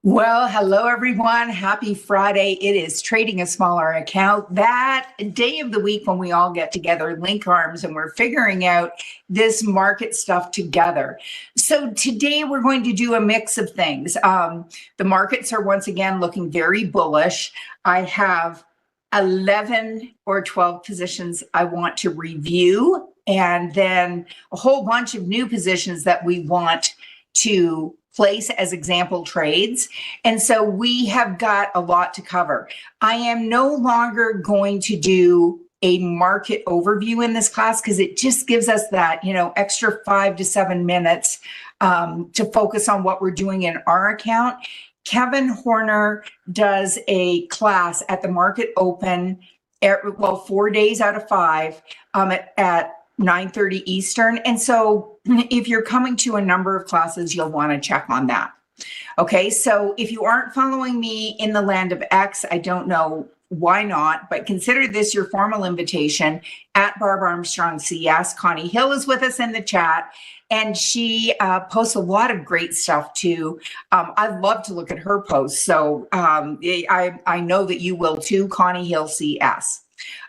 Well, hello everyone. Happy Friday. It is Trading a Smaller Account, that day of the week when we all get together, link arms, and we're figuring out this market stuff together. So today we're going to do a mix of things. The markets are once again looking very bullish. I have 11 or 12 positions I want to review, and then a whole bunch of new positions that we want to place as example trades. And so we have got a lot to cover. I am no longer going to do a market overview in this class because it just gives us that, extra 5 to 7 minutes to focus on what we're doing in our account. Kevin Horner does a class at the market open, 4 days out of 5 at 9:30 Eastern. And so if you're coming to a number of classes, you'll want to check on that. Okay, so if you aren't following me in the land of X, I don't know why not, but consider this your formal invitation at Barb Armstrong CS. Connie Hill is with us in the chat, and she posts a lot of great stuff too. I love to look at her posts, so I know that you will too, Connie Hill CS.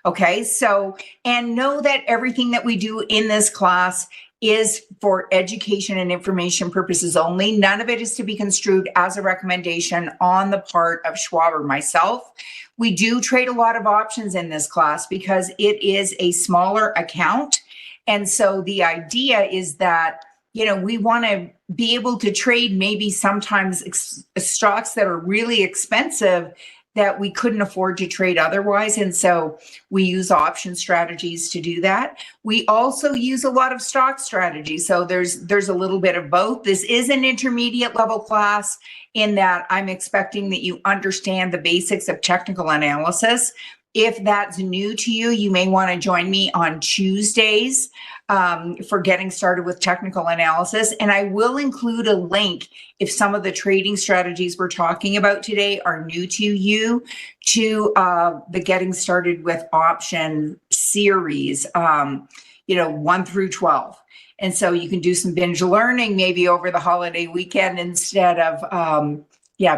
Okay, so, and know that everything that we do in this class is for education and information purposes only. None of it is to be construed as a recommendation on the part of Schwab or myself. We do trade a lot of options in this class because it is a smaller account. And so the idea is that, we want to be able to trade maybe sometimes stocks that are really expensive that we couldn't afford to trade otherwise. And so we use option strategies to do that. We also use a lot of stock strategies. So there's a little bit of both. This is an intermediate level class in that I'm expecting that you understand the basics of technical analysis. If that's new to you, you may want to join me on Tuesdays for getting started with technical analysis. And I will include a link if some of the trading strategies we're talking about today are new to you to the Getting Started with Option series, 1 through 12. And so you can do some binge learning maybe over the holiday weekend instead of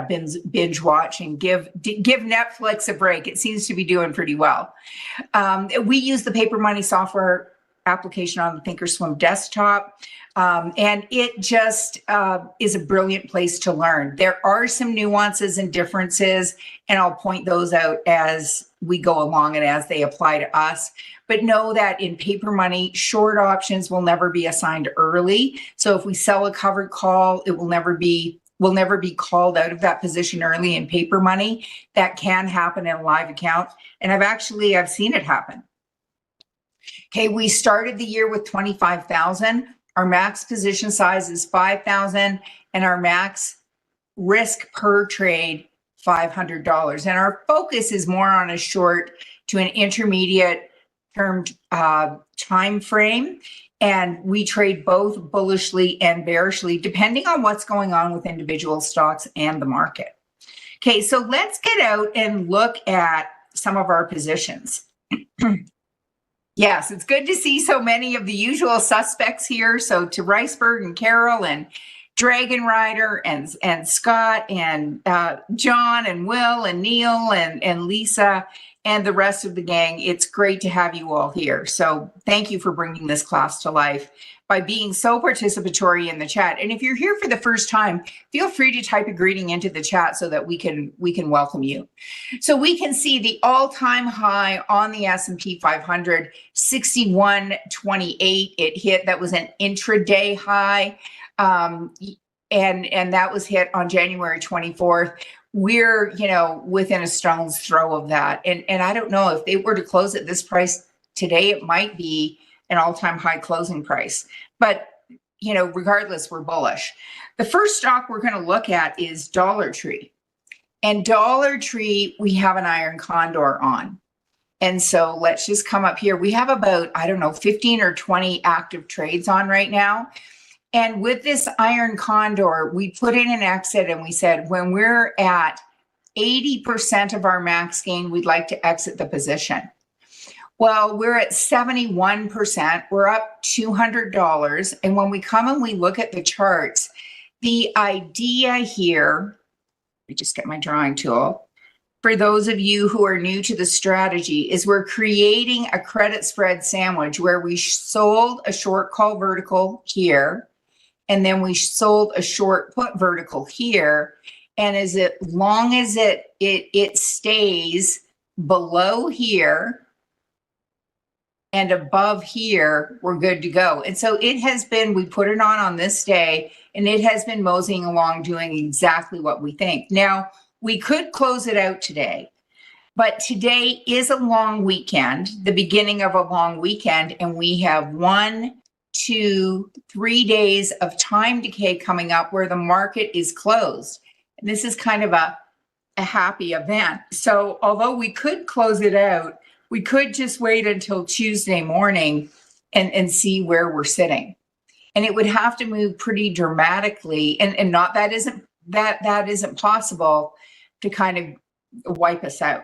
binge watching. Give Netflix a break. It seems to be doing pretty well. We use the Paper Money software application on the Thinkorswim desktop, and it just is a brilliant place to learn. There are some nuances and differences, and I'll point those out as we go along and as they apply to us. But know that in Paper Money, short options will never be assigned early. So if we sell a covered call, it will never be called out of that position early in Paper Money. That can happen in a live account. And I've seen it happen. Okay, we started the year with 25,000. Our max position size is 5,000, and our max risk per trade, $500. And our focus is more on a short to an intermediate term time frame. And we trade both bullishly and bearishly, depending on what's going on with individual stocks and the market. Okay, so let's get out and look at some of our positions. Yes, it's good to see so many of the usual suspects here. So to Riceberg and Carol and Dragon Rider and Scott and John and Will and Neil and Lisa and the rest of the gang, it's great to have you all here. So thank you for bringing this class to life by being so participatory in the chat. And if you're here for the first time, feel free to type a greeting into the chat so that we can welcome you. So we can see the all-time high on the S&P 500, 61.28. It hit, that was an intraday high. And that was hit on January 24th. We're, within a stone's throw of that. And I don't know if they were to close at this price today, it might be an all-time high closing price. But, regardless, we're bullish. The first stock we're going to look at is Dollar Tree. And Dollar Tree, we have an iron condor on. And so let's just come up here. We have about, 15 or 20 active trades on right now. And with this iron condor, we put in an exit and we said, when we're at 80% of our max gain, we'd like to exit the position. Well, we're at 71%. We're up $200. And when we come and we look at the charts, the idea here me just get my drawing tool. For those of you who are new to the strategy, is we're creating a credit spread sandwich where we sold a short call vertical here, and then we sold a short put vertical here. And as long as it stays below here and above here, we're good to go. And so it has been, we put it on this day, and it has been moseying along doing exactly what we think. Now, we could close it out today, but today is a long weekend, the beginning of a long weekend, and we have 1, 2, 3 days of time decay coming up where the market is closed. And this is kind of a happy event. So although we could close it out, we could just wait until Tuesday morning and see where we're sitting. And it would have to move pretty dramatically, and not that isn't possible to kind of wipe us out.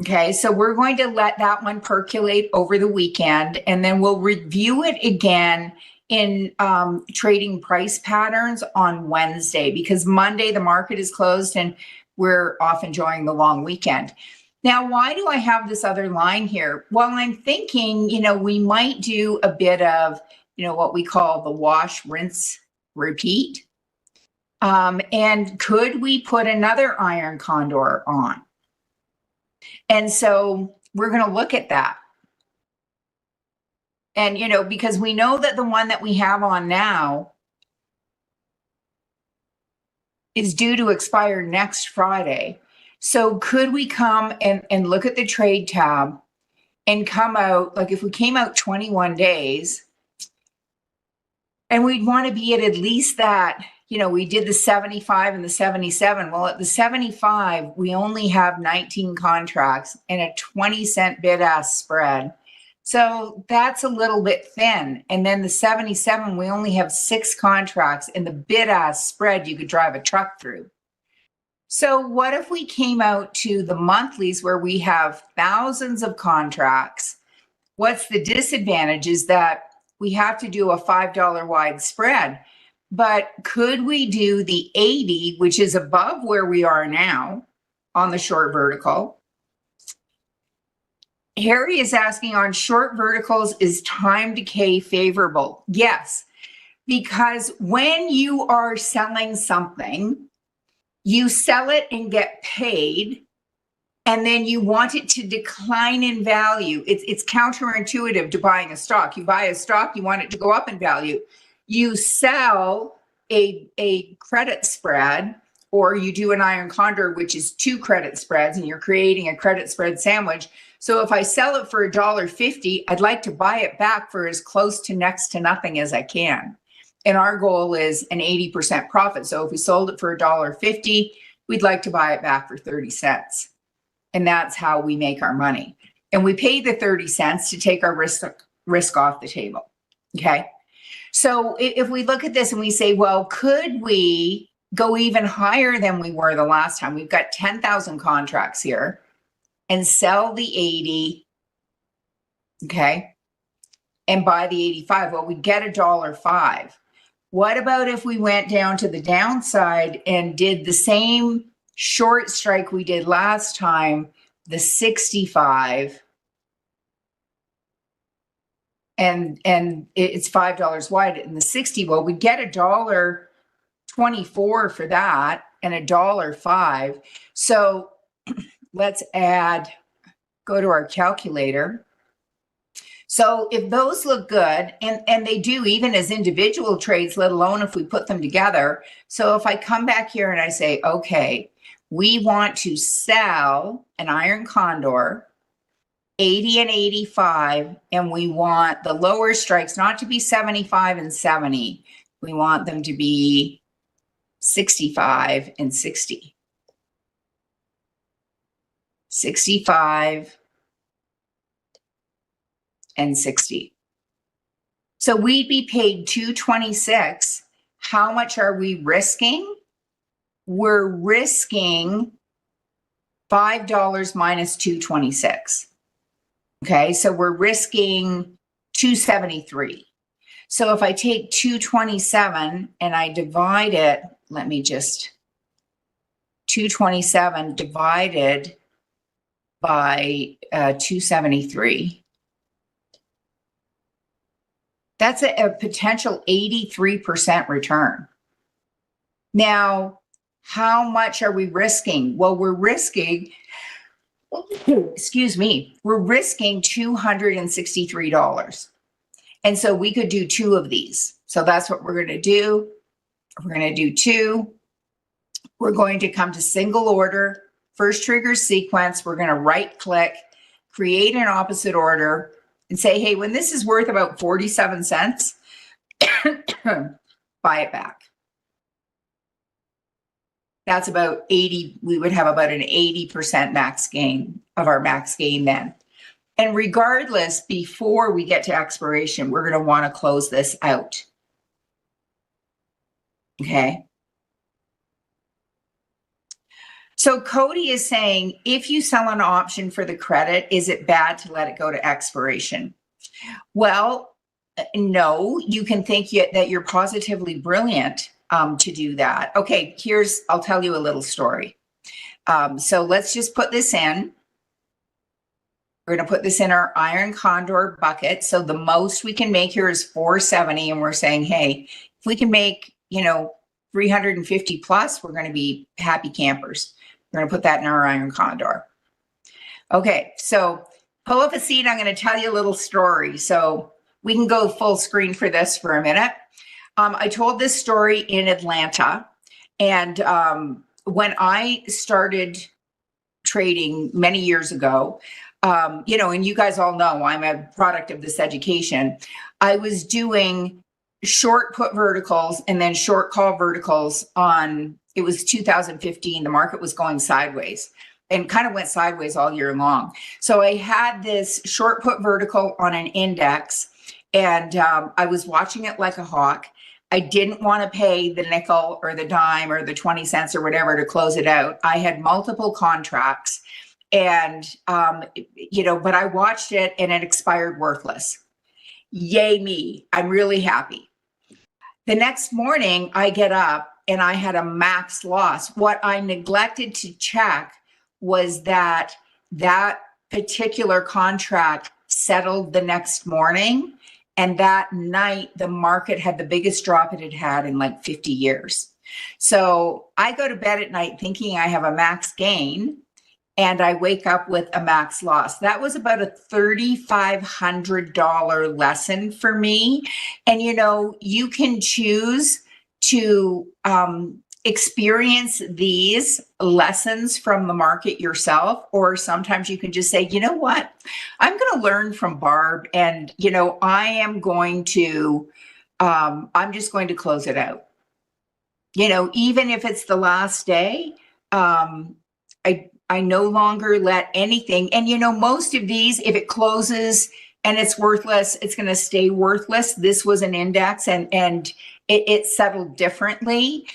Okay, so we're going to let that one percolate over the weekend, and then we'll review it again in trading price patterns on Wednesday, because Monday the market is closed and we're off enjoying the long weekend. Now, why do I have this other line here? Well, I'm thinking, we might do a bit of, what we call the wash, rinse, repeat. And could we put another iron condor on? And so we're going to look at that. And, because we know that the one that we have on now is due to expire next Friday. So could we come and look at the trade tab and come out, like if we came out 21 days, and we'd want to be at least that, we did the 75 and the 77. Well, at the 75, we only have 19 contracts and a 20-cent bid-ask spread. So that's a little bit thin. And then the 77, we only have 6 contracts, and the bid-ask spread you could drive a truck through. So what if we came out to the monthlies where we have thousands of contracts? What's the disadvantage is that we have to do a $5 wide spread. But could we do the 80, which is above where we are now on the short vertical? Harry is asking, on short verticals, is time decay favorable? Yes, because when you are selling something, you sell it and get paid, and then you want it to decline in value. It's counterintuitive to buying a stock. You buy a stock, you want it to go up in value. You sell a credit spread, or you do an iron condor, which is 2 credit spreads, and you're creating a credit spread sandwich. So if I sell it for $1.50, I'd like to buy it back for as close to next to nothing as I can. And our goal is an 80% profit. So if we sold it for $1.50, we'd like to buy it back for 30 cents. And that's how we make our money. And we pay the 30 cents to take our risk off the table. Okay. So if we look at this and we say, well, could we go even higher than we were the last time? We've got 10,000 contracts here, and sell the 80. Okay. And buy the 85. Well, we get $1.05. What about if we went down to the downside and did the same short strike we did last time, the 65, and it's $5 wide, and the 60, well, we get $1.24 for that and $1.05. So let's go to our calculator. So if those look good, and they do even as individual trades, let alone if we put them together. So if I come back here and I say, okay, we want to sell an iron condor, 80 and 85, and we want the lower strikes not to be 75 and 70. We want them to be 65 and 60. 65 and 60. So we'd be paid $226. How much are we risking? We're risking $5 minus $226. Okay, so we're risking $273. So if I take $227 and I divide it, let me just 227 divided by 273. That's a potential 83% return. Now, how much are we risking? Well, we're risking, excuse me, we're risking $263. And so we could do 2 of these. So that's what we're going to do. We're going to do 2. We're going to come to single order, first trigger sequence. We're going to right click, create an opposite order, and say, hey, when this is worth about 47 cents, buy it back. That's about 80. We would have about an 80% max gain of our max gain then. And regardless, before we get to expiration, we're going to want to close this out. Okay. So Cody is saying, if you sell an option for the credit, is it bad to let it go to expiration? Well, no, you can think that you're positively brilliant to do that. Okay, I'll tell you a little story. So let's just put this in. We're going to put this in our iron condor bucket. So the most we can make here is 470. And we're saying, hey, if we can make, 350 plus, we're going to be happy campers. We're going to put that in our iron condor. Okay, so pull up a seat. I'm going to tell you a little story. So we can go full screen for this for a minute. I told this story in Atlanta. And when I started trading many years ago, and you guys all know I'm a product of this education. I was doing short put verticals and then short call verticals it was 2015. The market was going sideways and kind of went sideways all year long. So I had this short put vertical on an index and I was watching it like a hawk. I didn't want to pay the nickel or the dime or the 20 cents or whatever to close it out. I had multiple contracts. And, but I watched it and it expired worthless. Yay me. I'm really happy. The next morning I get up and I had a max loss. What I neglected to check was that particular contract settled the next morning. And that night, the market had the biggest drop it had had in like 50 years. So I go to bed at night thinking I have a max gain. And I wake up with a max loss. That was about a $3,500 lesson for me. And, you can choose to experience these lessons from the market yourself, or sometimes you can just say, you know what, I'm going to learn from Barb and, I'm just going to close it out. Even if it's the last day, I no longer let anything, and most of these, if it closes and it's worthless, it's going to stay worthless. This was an index and it settled differently.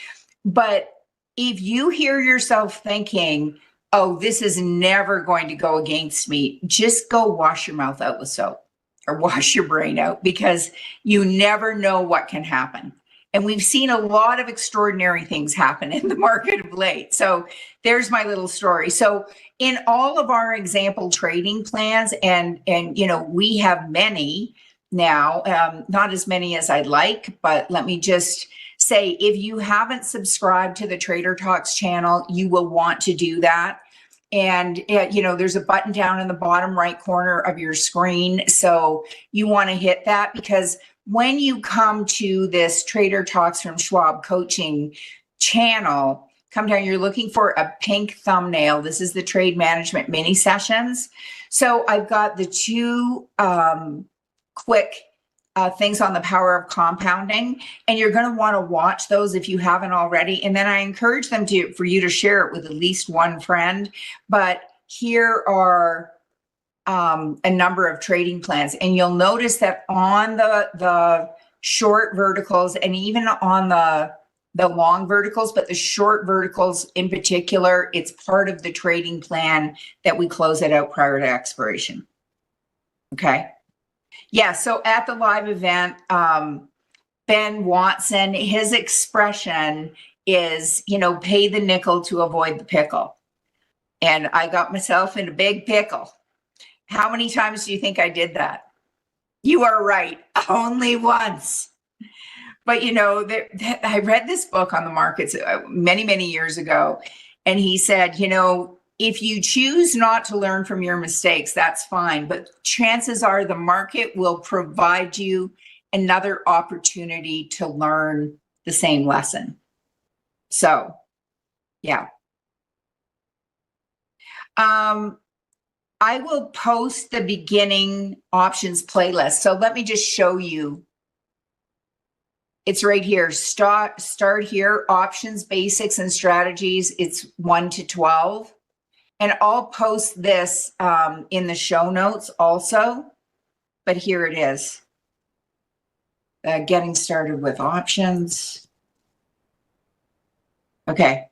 But if you hear yourself thinking, oh, this is never going to go against me, just go wash your mouth out with soap or wash your brain out, because you never know what can happen. And we've seen a lot of extraordinary things happen in the market of late. So there's my little story. So in all of our example trading plans, and we have many now, not as many as I'd like, but let me just say, if you haven't subscribed to the Trader Talks channel, you will want to do that. And, there's a button down in the bottom right corner of your screen. So you want to hit that, because when you come to this Trader Talks from Schwab coaching channel, come down, you're looking for a pink thumbnail. This is the trade management mini sessions. So I've got the 2 quick things on the power of compounding, and you're going to want to watch those if you haven't already. And then I encourage them for you to share it with at least one friend. But here are a number of trading plans, and you'll notice that on the short verticals and even on the long verticals, but the short verticals in particular, it's part of the trading plan that we close it out prior to expiration. Okay. Yeah. So at the live event, Ben Watson, his expression is, pay the nickel to avoid the pickle. And I got myself in a big pickle. How many times do you think I did that? You are right. Only once. But, I read this book on the markets many, many years ago. And he said, if you choose not to learn from your mistakes, that's fine. But chances are the market will provide you another opportunity to learn the same lesson. So, yeah. I will post the beginning options playlist. So let me just show you. It's right here. Start here, options, basics, and strategies. It's 1 to 12. And I'll post this in the show notes also. But here it is. Getting started with options. Okay.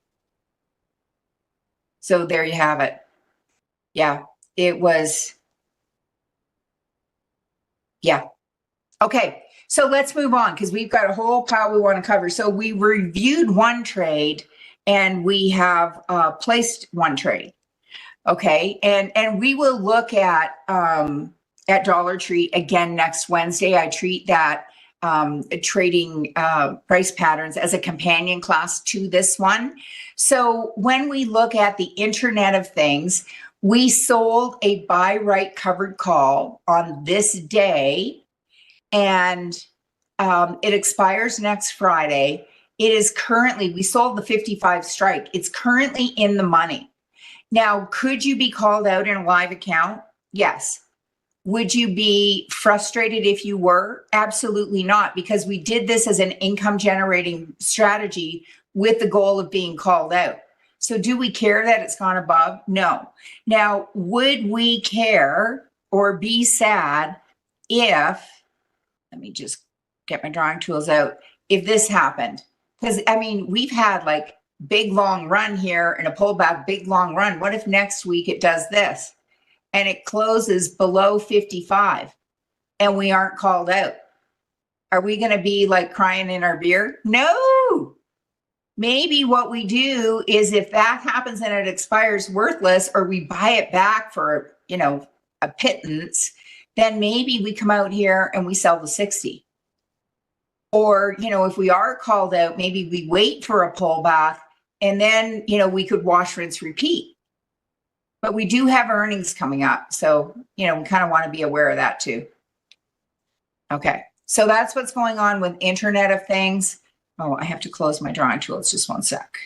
So there you have it. Yeah, it was. Yeah. Okay. So let's move on because we've got a whole pile we want to cover. So we reviewed one trade and we have placed one trade. Okay. And we will look at Dollar Tree again next Wednesday. I treat that trading price patterns as a companion class to this one. So when we look at the Internet of Things, we sold a buy right covered call on this day, and it expires next Friday. It is currently, we sold the 55 strike. It's currently in the money. Now, could you be called out in a live account? Yes. Would you be frustrated if you were? Absolutely not, because we did this as an income generating strategy with the goal of being called out. So do we care that it's gone above? No. Now, would we care or be sad if, let me just get my drawing tools out, if this happened? Because, we've had like big long run here and a pullback, big long run. What if next week it does this and it closes below 55 and we aren't called out? Are we going to be like crying in our beer? No. Maybe what we do is if that happens and it expires worthless, or we buy it back for, a pittance, then maybe we come out here and we sell the 60. Or, if we are called out, maybe we wait for a pullback and then, we could wash, rinse, repeat. But we do have earnings coming up. So, we kind of want to be aware of that too. Okay. So that's what's going on with Internet of Things. Oh, I have to close my drawing tool. It's just one sec.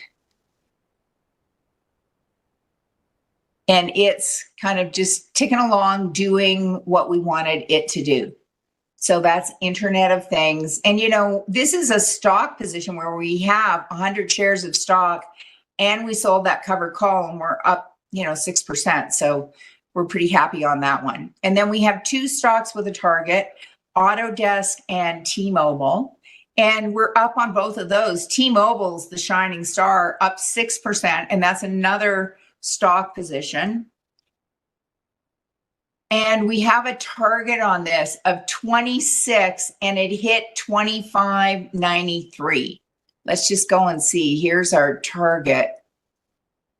And it's kind of just ticking along, doing what we wanted it to do. So that's Internet of Things. And, this is a stock position where we have 100 shares of stock and we sold that covered call and we're up, 6%. So we're pretty happy on that one. And then we have two stocks with a target, Autodesk and T-Mobile. And we're up on both of those. T-Mobile's the shining star, up 6%. And that's another stock position. And we have a target on this of 26 and it hit 25.93. Let's just go and see. Here's our target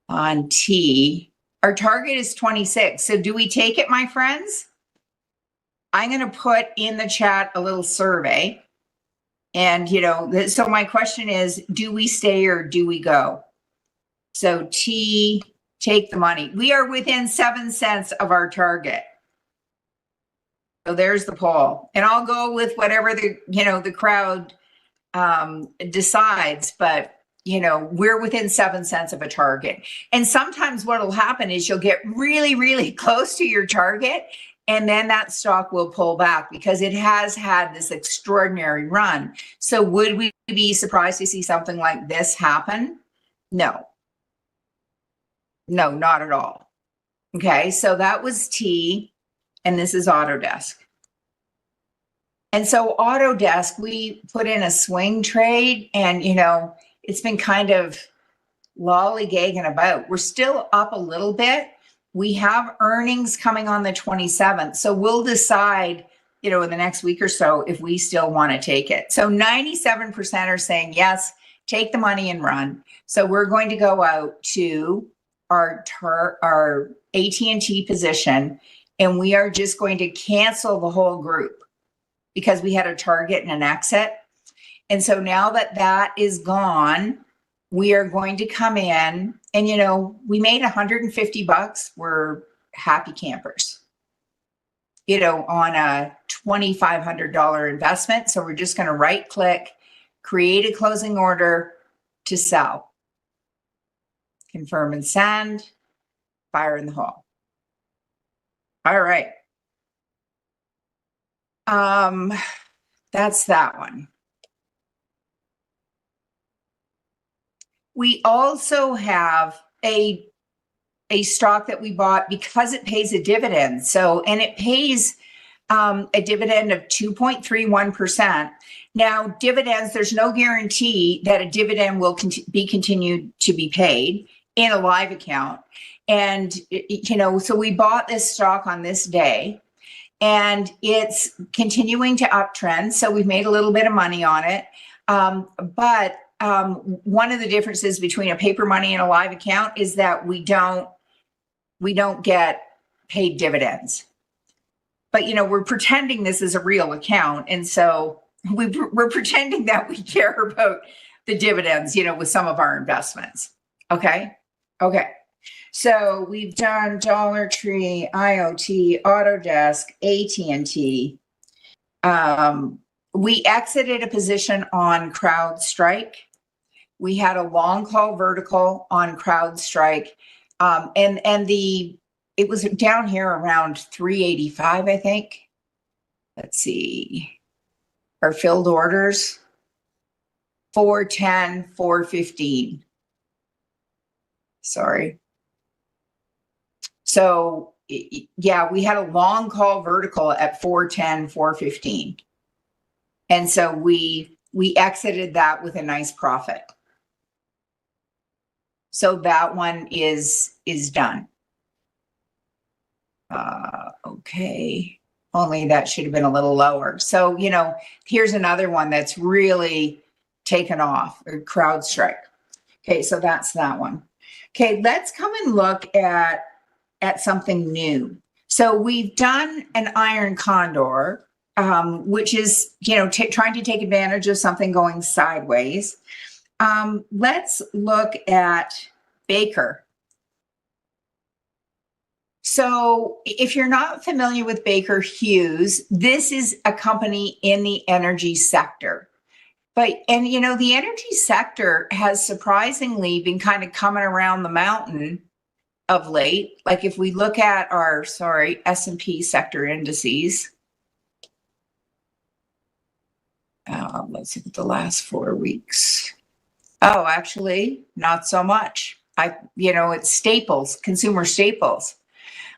on T. Our target is 26. So do we take it, my friends? I'm going to put in the chat a little survey. And, so my question is, do we stay or do we go? So T, take the money. We are within 7 cents of our target. So there's the poll. And I'll go with whatever the crowd decides. But, we're within 7 cents of a target. And sometimes what will happen is you'll get really, really close to your target. And then that stock will pull back because it has had this extraordinary run. So would we be surprised to see something like this happen? No. No, not at all. Okay, so that was T, and this is Autodesk. And so Autodesk, we put in a swing trade and, it's been kind of lollygagging about. We're still up a little bit. We have earnings coming on the 27th. So we'll decide, in the next week or so if we still want to take it. So 97% are saying yes, take the money and run. So we're going to go out to our AT&T position, and we are just going to cancel the whole group because we had a target and an exit. And so now that that is gone, we are going to come in and, you know, we made $150. We're happy campers, you know, on a $2,500 investment. So we're just going to right click, create a closing order to sell, confirm and send, fire in the hole. All right. That's that one. We also have a stock that we bought because it pays a dividend. So, and it pays a dividend of 2.31%. Now, dividends, there's no guarantee that a dividend will be continued to be paid in a live account. And, you know, so we bought this stock on this day, and it's continuing to uptrend. So we've made a little bit of money on it. But one of the differences between a paper money and a live account is that we don't get paid dividends. But, you know, we're pretending this is a real account. And so we're pretending that we care about the dividends, you know, with some of our investments. Okay. So we've done Dollar Tree, IoT, Autodesk, AT&T. We exited a position on CrowdStrike. We had a long call vertical on CrowdStrike. It was down here around 385, I think. Let's see. Our filled orders, 410, 415. Sorry. So yeah, we had a long call vertical at 410, 415. And so we exited that with a nice profit. So that one is done. Okay. Only that should have been a little lower. So, you know, here's another one that's really taken off, or CrowdStrike. Okay, so that's that one. Okay, let's come and look at something new. So we've done an iron condor, which is, you know, trying to take advantage of something going sideways. Let's look at Baker. So if you're not familiar with Baker Hughes, this is a company in the energy sector. And you know, the energy sector has surprisingly been kind of coming around the mountain of late. Like if we look at our, S&P sector indices, let's look at the last 4 weeks. Oh, actually, not so much. It's staples, consumer staples.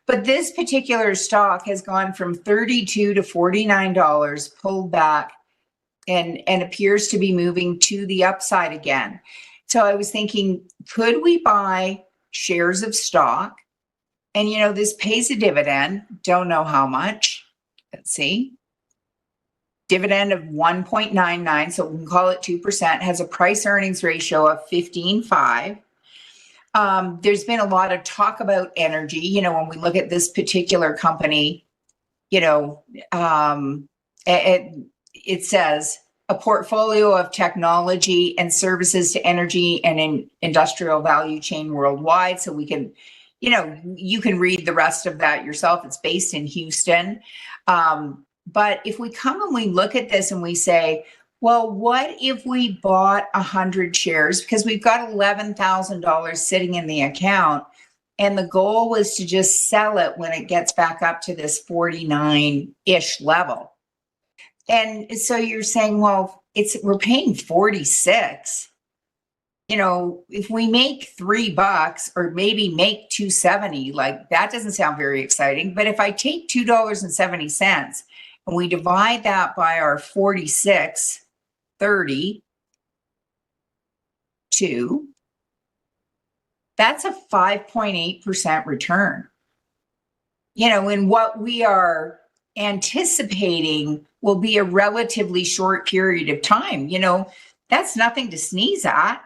But this particular stock has gone from $32 to $49, pulled back, and appears to be moving to the upside again. So I was thinking, could we buy shares of stock? And, you know, this pays a dividend. Don't know how much. Let's see. Dividend of 1.99, so we can call it 2%, has a price earnings ratio of 15.5. There's been a lot of talk about energy. You know, when we look at this particular company, you know, it says a portfolio of technology and services to energy and in industrial value chain worldwide. So we can, you know, you can read the rest of that yourself. It's based in Houston. But if we come and we look at this and we say, well, what if we bought 100 shares? Because we've got $11,000 sitting in the account, and the goal was to just sell it when it gets back up to this 49-ish level. And so you're saying, well, we're paying 46. You know, if we make $3 or maybe make 270, like that doesn't sound very exciting. But if I take $2.70 and we divide that by our 46.32, that's a 5.8% return. You know, in what we are anticipating will be a relatively short period of time. You know, That's nothing to sneeze at.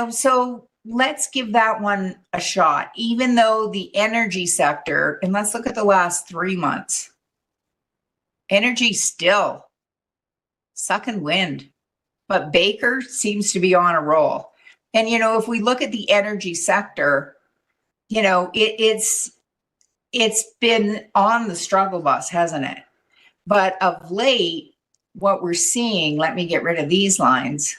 So let's give that one a shot, even though the energy sector, and let's look at the last 3 months. Energy still sucking wind, but Baker seems to be on a roll. And, if we look at the energy sector, it's been on the struggle bus, hasn't it? But of late, what we're seeing, let me get rid of these lines.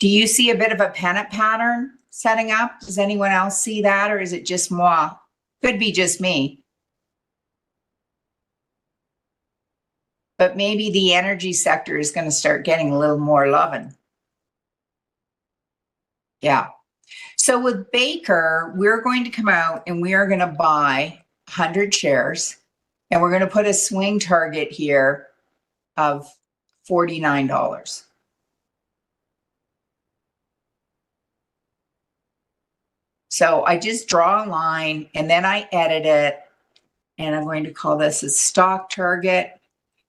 Do you see a bit of a pennant pattern setting up? Does anyone else see that, or is it just moi? Could be just me. But maybe the energy sector is going to start getting a little more loving. Yeah. So with Baker, we're going to come out and we are going to buy 100 shares, and we're going to put a swing target here of $49. So I just draw a line and then I edit it, and I'm going to call this a stock target.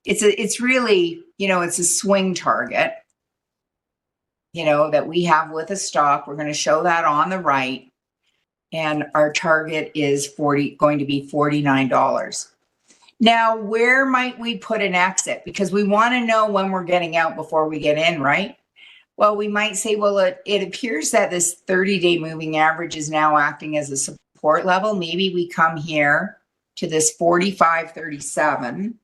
It's really, it's a swing target, that we have with a stock. We're going to show that on the right, and our target is going to be $49. Now, where might we put an exit? Because we want to know when we're getting out before we get in, right? Well, we might say, well, it appears that this 30-day moving average is now acting as a support level. Maybe we come here to this 45.37.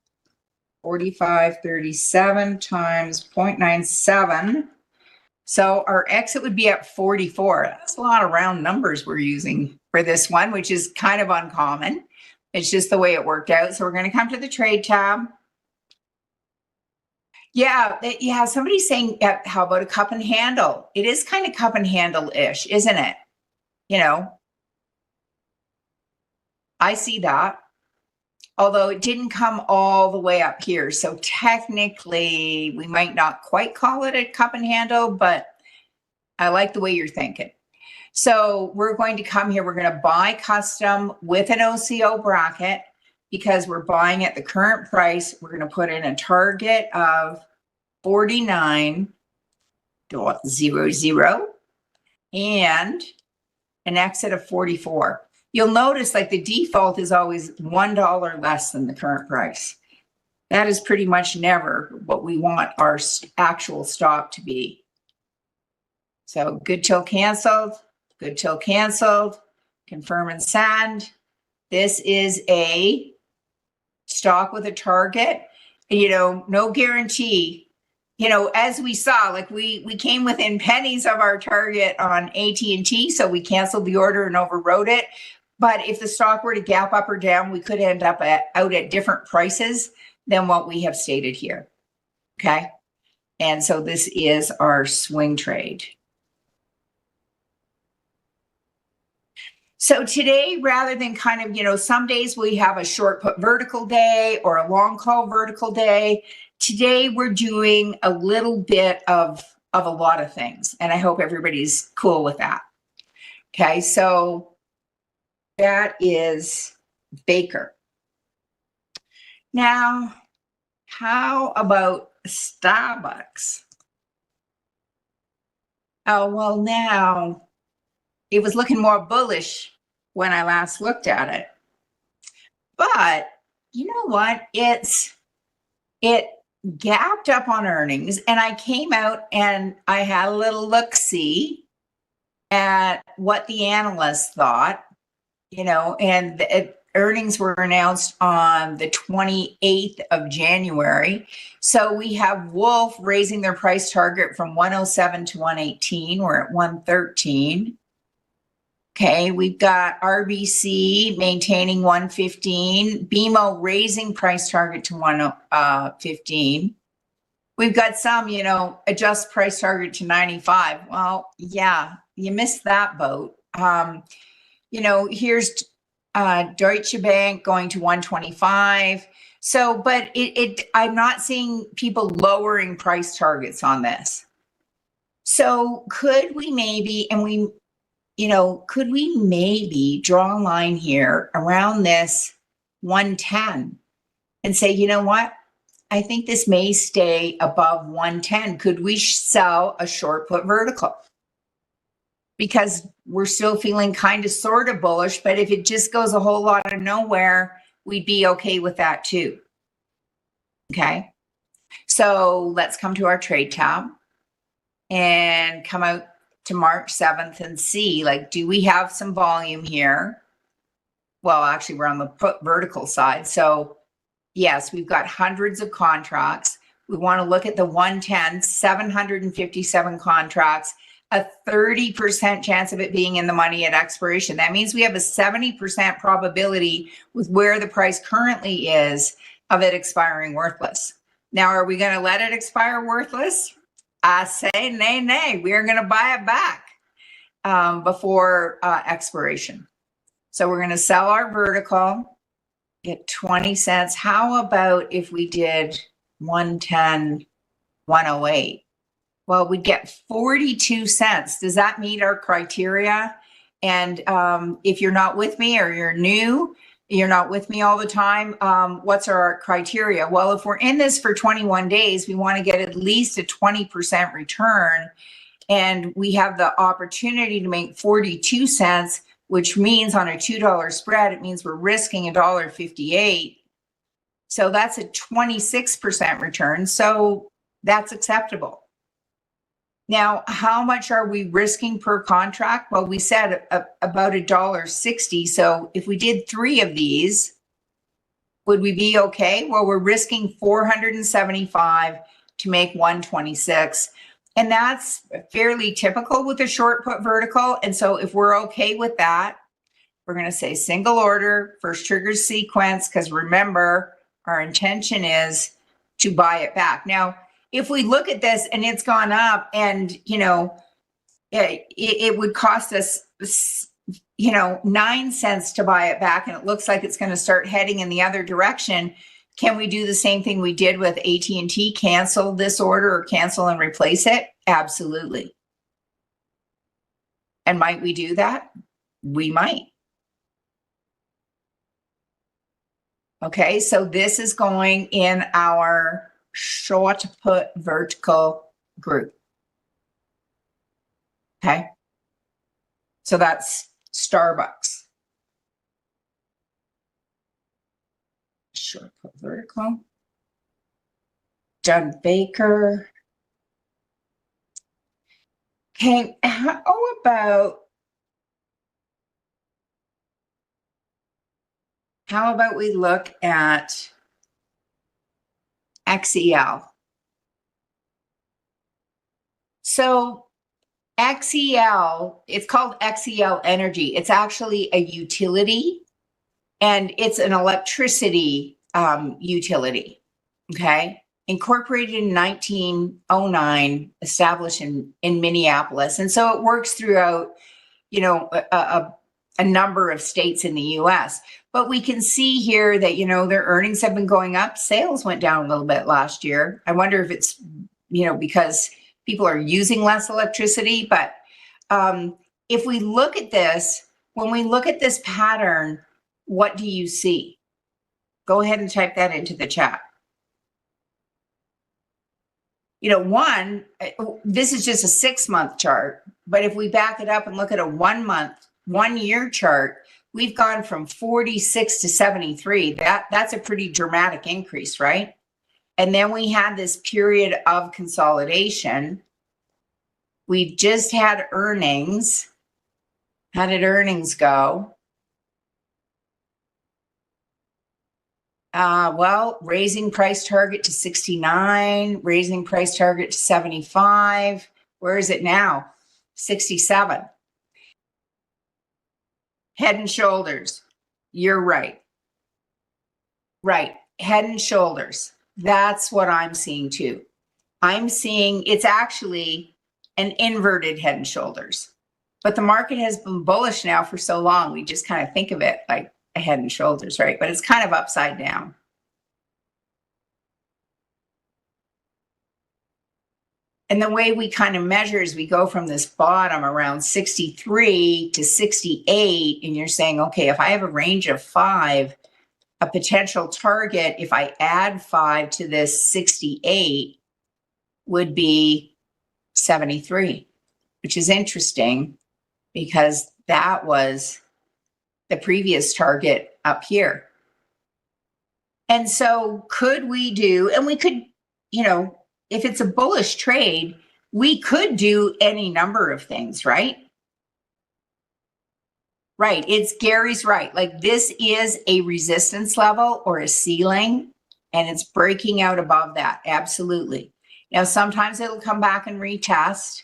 45.37 times 0.97. So our exit would be at 44. That's a lot of round numbers we're using for this one, which is kind of uncommon. It's just the way it worked out. So we're going to come to the trade tab. Yeah, somebody's saying, how about a cup and handle? It is kind of cup and handle-ish, isn't it? I see that. Although it didn't come all the way up here. So technically, we might not quite call it a cup and handle, but I like the way you're thinking. So we're going to come here. We're going to buy custom with an OCO bracket because we're buying at the current price. We're going to put in a target of 49.00 and an exit of 44. You'll notice like the default is always $1 less than the current price. That is pretty much never what we want our actual stop to be. So good till canceled, confirm and send. This is a stock with a target, no guarantee. As we saw, like we came within pennies of our target on AT&T, so we canceled the order and overrode it. But if the stock were to gap up or down, we could end up out at different prices than what we have stated here. Okay. And so this is our swing trade. So today, rather than kind of, some days we have a short put vertical day or a long call vertical day. Today we're doing a little bit of a lot of things, and I hope everybody's cool with that. Okay, so that is Baker. Now, how about Starbucks? Oh, well, now it was looking more bullish when I last looked at it. But you know what? It gapped up on earnings, and I came out and I had a little look-see at what the analysts thought, and earnings were announced on the 28th of January. So we have Wolf raising their price target from 107 to 118. We're at 113. Okay, we've got RBC maintaining 115, BMO raising price target to 115. We've got some, adjust price target to 95. Well, yeah, you missed that boat. Here's Deutsche Bank going to 125. So, but I'm not seeing people lowering price targets on this. So could we maybe, could we maybe draw a line here around this 110 and say, you know what? I think this may stay above 110. Could we sell a short put vertical? Because we're still feeling kind of sort of bullish, but if it just goes a whole lot of nowhere, we'd be okay with that too. Okay. So let's come to our trade tab and come out to March 7th and see, like, do we have some volume here? Well, actually, we're on the put vertical side. So yes, we've got hundreds of contracts. We want to look at the 110, 757 contracts, a 30% chance of it being in the money at expiration. That means we have a 70% probability with where the price currently is of it expiring worthless. Now, are we going to let it expire worthless? I say nay, nay. We are going to buy it back before expiration. So we're going to sell our vertical, get 20 cents. How about if we did 110, 108? Well, we'd get 42 cents. Does that meet our criteria? And if you're not with me or you're new, you're not with me all the time, what's our criteria? Well, if we're in this for 21 days, we want to get at least a 20% return. And we have the opportunity to make 42 cents, which means on a $2 spread, it means we're risking $1.58. So that's a 26% return. So that's acceptable. Now, how much are we risking per contract? Well, we said about $1.60. So if we did 3 of these, would we be okay? Well, we're risking 475 to make 126. And that's fairly typical with a short put vertical. And so if we're okay with that, we're going to say single order, first trigger sequence, because remember, our intention is to buy it back. Now, if we look at this and it's gone up and, it would cost us, 9 cents to buy it back, and it looks like it's going to start heading in the other direction. Can we do the same thing we did with AT&T, cancel this order or cancel and replace it? Absolutely. And might we do that? We might. Okay, so this is going in our short put vertical group. Okay, so that's Starbucks. Short put vertical. Judd Baker. Okay, how about we look at XEL? So XEL, it's called XEL Energy. It's actually a utility, and it's an electricity utility, okay? Incorporated in 1909, established in Minneapolis. And so it works throughout, a number of states in the US. But we can see here that, their earnings have been going up. Sales went down a little bit last year. I wonder if it's, because people are using less electricity. But if we look at this, when we look at this pattern, what do you see? Go ahead and type that into the chat. This is just a 6-month chart, but if we back it up and look at a 1 year chart, we've gone from 46 to 73. That's a pretty dramatic increase, right? And then we had this period of consolidation. We've just had earnings. How did earnings go? Raising price target to 69, raising price target to 75. Where is it now? 67. Head and shoulders. You're right. Right. Head and shoulders. That's what I'm seeing too. I'm seeing it's actually an inverted head and shoulders. But the market has been bullish now for so long. We just kind of think of it like a head and shoulders, right? But it's kind of upside down. And the way we kind of measure is we go from this bottom around 63 to 68, and you're saying, okay, if I have a range of 5, a potential target, if I add 5 to this 68, would be 73, which is interesting because that was the previous target up here. And so could we do, and we could, you know, if it's a bullish trade, we could do any number of things, right? Right. It's Gary's right. Like this is a resistance level or a ceiling, and it's breaking out above that. Absolutely. Now, sometimes it'll come back and retest.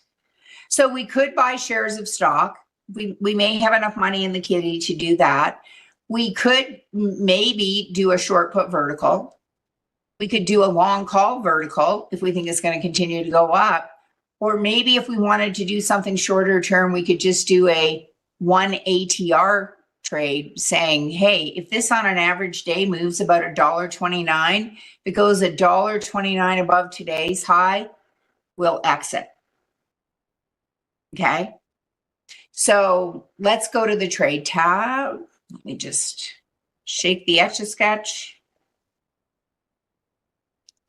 So we could buy shares of stock. We may have enough money in the kitty to do that. We could maybe do a short put vertical. We could do a long call vertical if we think it's going to continue to go up. Or maybe if we wanted to do something shorter term, we could just do a 1 ATR trade saying, hey, if this on an average day moves about $1.29, if it goes $1.29 above today's high, we'll exit. Okay. So let's go to the trade tab. Let me just shake the Etch-a-Sketch.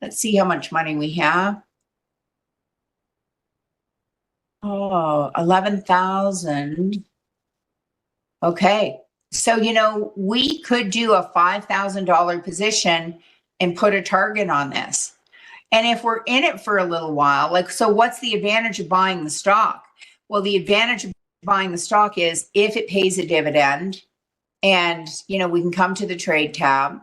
Let's see how much money we have. Oh, 11,000. Okay. So, you know, we could do a $5,000 position and put a target on this. And if we're in it for a little while, like, so what's the advantage of buying the stock? Well, the advantage of buying the stock is if it pays a dividend, and, you know, we can come to the trade tab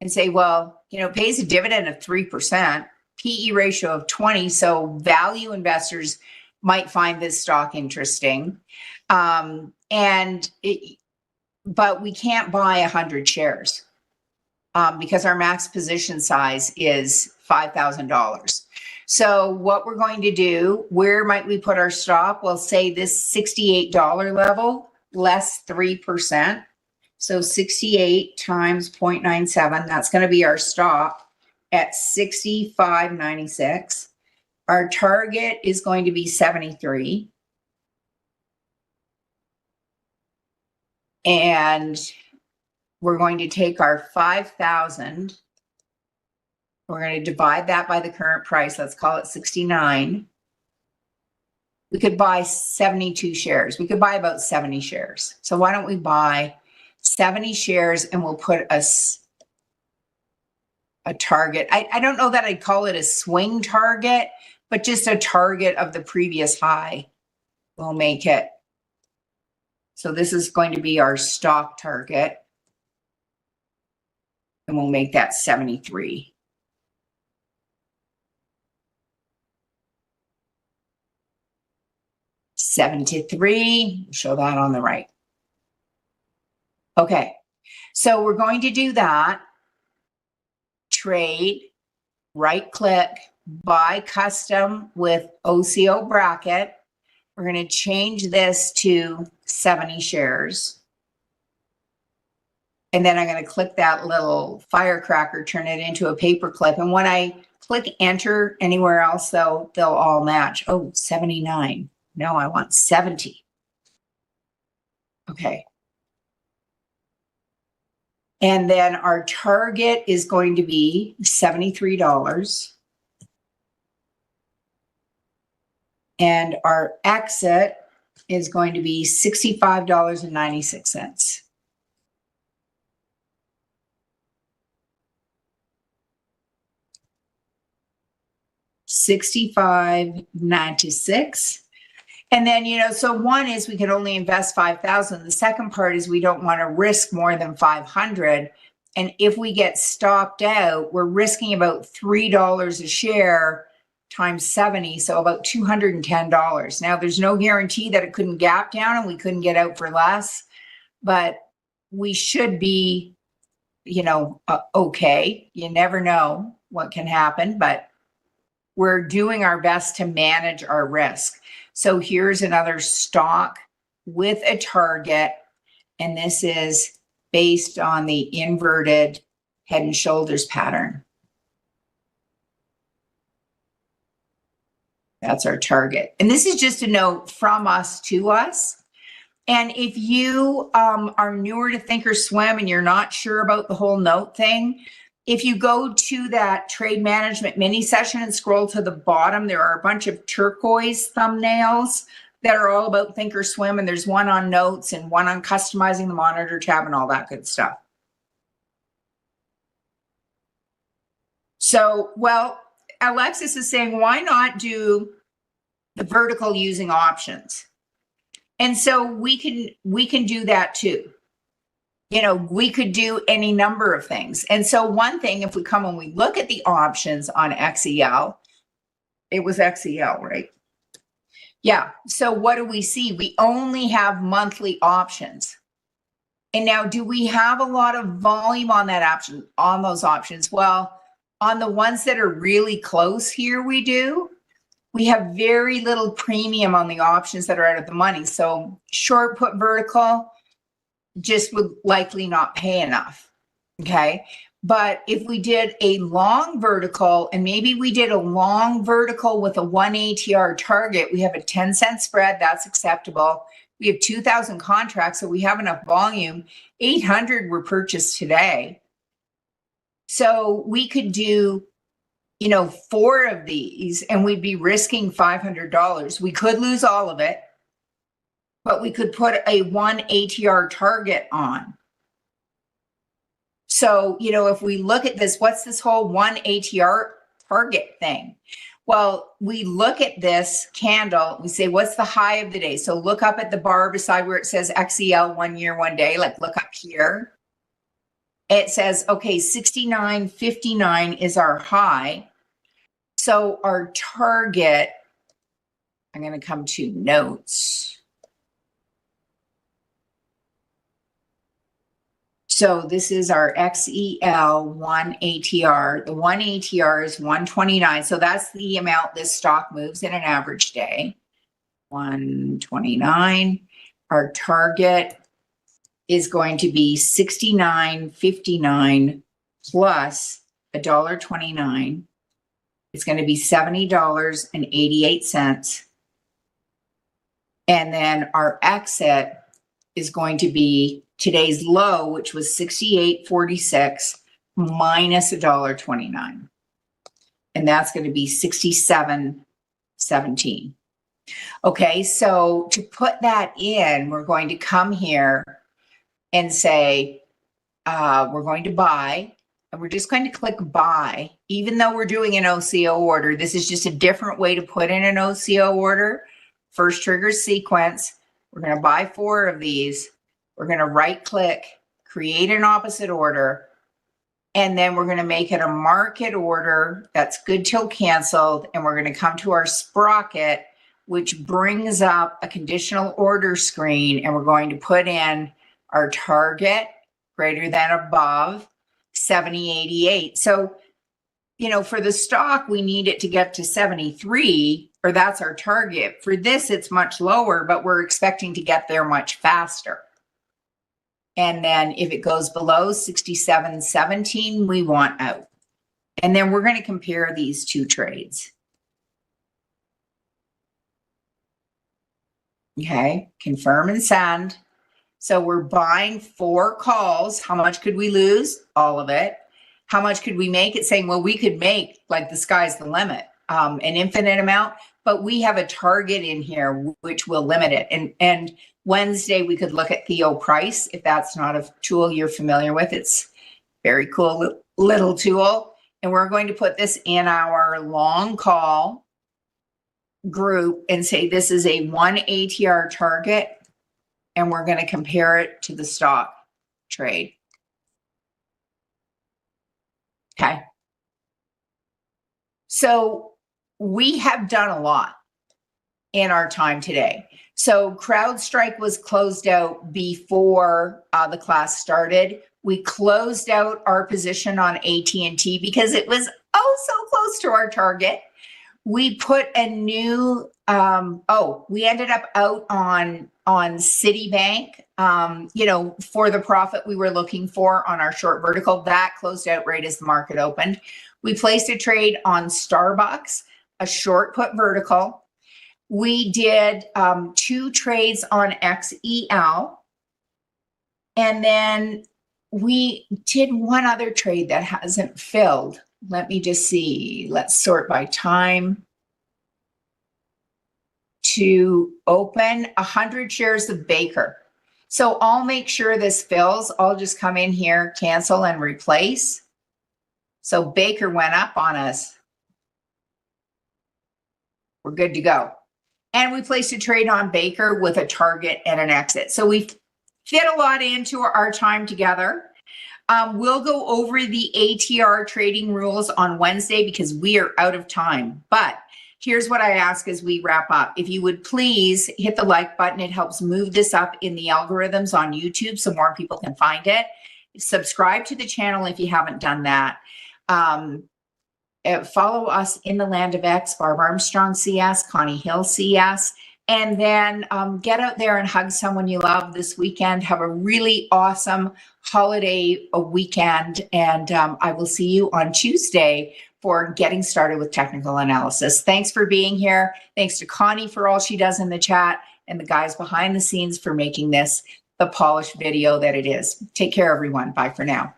and say, well, you know, it pays a dividend of 3%, PE ratio of 20. So value investors might find this stock interesting. But we can't buy 100 shares because our max position size is $5,000. So what we're going to do, where might we put our stop? Well, say this $68 level, less 3%. So 68 times 0.97, that's going to be our stop at 65.96. Our target is going to be 73. And we're going to take our 5,000. We're going to divide that by the current price. Let's call it 69. We could buy 72 shares. We could buy about 70 shares. So why don't we buy 70 shares and we'll put a target. I don't know that I'd call it a swing target, but just a target of the previous high. We'll make it. So this is going to be our stock target. And we'll make that 73. Show that on the right. Okay, so we're going to do that. Trade, right click, buy custom with OCO bracket. We're going to change this to 70 shares. And then I'm going to click that little firecracker, turn it into a paperclip. And when I click enter anywhere else, though, they'll all match. Oh, 79. No, I want 70. Okay. And then our target is going to be $73. And our exit is going to be $65.96. $65.96. And then, you know, so one is we can only invest 5,000. The second part is we don't want to risk more than 500. And if we get stopped out, we're risking about $3 a share times 70, so about $210. Now, there's no guarantee that it couldn't gap down and we couldn't get out for less, but we should be, you know, okay. You never know what can happen, but we're doing our best to manage our risk. So here's another stock with a target, and this is based on the inverted head and shoulders pattern. That's our target. And this is just a note from us to us. And if you are newer to Thinkorswim and you're not sure about the whole note thing, if you go to that trade management mini session and scroll to the bottom, there are a bunch of turquoise thumbnails that are all about Thinkorswim, and there's one on notes and one on customizing the monitor tab and all that good stuff. So, well, Alexis is saying, why not do the vertical using options? And so we can do that too. You know, we could do any number of things. And so one thing, if we come and we look at the options on XEL, it was XEL, right? Yeah. So what do we see? We only have monthly options. And now, do we have a lot of volume on that option, on those options? Well, on the ones that are really close here, we do. We have very little premium on the options that are out of the money. So short put vertical just would likely not pay enough. Okay. But if we did a long vertical, and maybe we did a long vertical with a 1 ATR target, we have a 10-cent spread, that's acceptable. We have 2,000 contracts, so we have enough volume. 800 were purchased today. So we could do, you know, 4 of these and we'd be risking $500. We could lose all of it, but we could put a 1 ATR target on. So, you know, if we look at this, what's this whole 1 ATR target thing? Well, we look at this candle, we say, what's the high of the day? So look up at the bar beside where it says XEL 1 year, 1 day, like look up here. It says, okay, 69.59 is our high. So our target, I'm going to come to notes. So this is our XEL 1 ATR. The 1 ATR is 129. So that's the amount this stock moves in an average day. 129. Our target is going to be 69.59 plus $1.29. It's going to be $70.88. And then our exit is going to be today's low, which was 68.46 minus $1.29. And that's going to be 67.17. Okay, so to put that in, we're going to come here and say, we're going to buy, and we're just going to click buy, even though we're doing an OCO order. This is just a different way to put in an OCO order. First trigger sequence. We're going to buy 4 of these. We're going to right click, create an opposite order, and then we're going to make it a market order that's good till canceled. And we're going to come to our sprocket, which brings up a conditional order screen, and we're going to put in our target greater than above 70.88. So, you know, for the stock, we need it to get to 73, or that's our target. For this, it's much lower, but we're expecting to get there much faster. And then if it goes below 67.17, we want out. And then we're going to compare these 2 trades. Okay, confirm and send. So we're buying 4 calls. How much could we lose? All of it. How much could we make? It's saying, well, we could make, like, the sky's the limit, an infinite amount, but we have a target in here which will limit it. And Wednesday, we could look at Theo Price, if that's not a tool you're familiar with. It's very cool little tool. And we're going to put this in our long call group and say this is a 1 ATR target, and we're going to compare it to the stock trade. Okay. So we have done a lot in our time today. So CrowdStrike was closed out before the class started. We closed out our position on AT&T because it was so close to our target. We put a new, we ended up out on Citibank, you know, for the profit we were looking for on our short vertical. That closed out right as the market opened. We placed a trade on Starbucks, a short put vertical. We did 2 trades on XEL. And then we did one other trade that hasn't filled. Let me just see. Let's sort by time. To open 100 shares of Baker. So I'll make sure this fills. I'll just come in here, cancel and replace. So Baker went up on us. We're good to go. And we placed a trade on Baker with a target and an exit. So we fit a lot into our time together. We'll go over the ATR trading rules on Wednesday because we are out of time. But here's what I ask as we wrap up. If you would please hit the like button, it helps move this up in the algorithms on YouTube so more people can find it. Subscribe to the channel if you haven't done that. Follow us in the Land of X, Barb Armstrong CS, Connie Hill CS, and then get out there and hug someone you love this weekend. Have a really awesome holiday weekend, and I will see you on Tuesday for getting started with technical analysis. Thanks for being here. Thanks to Connie for all she does in the chat, and the guys behind the scenes for making this the polished video that it is. Take care, everyone. Bye for now.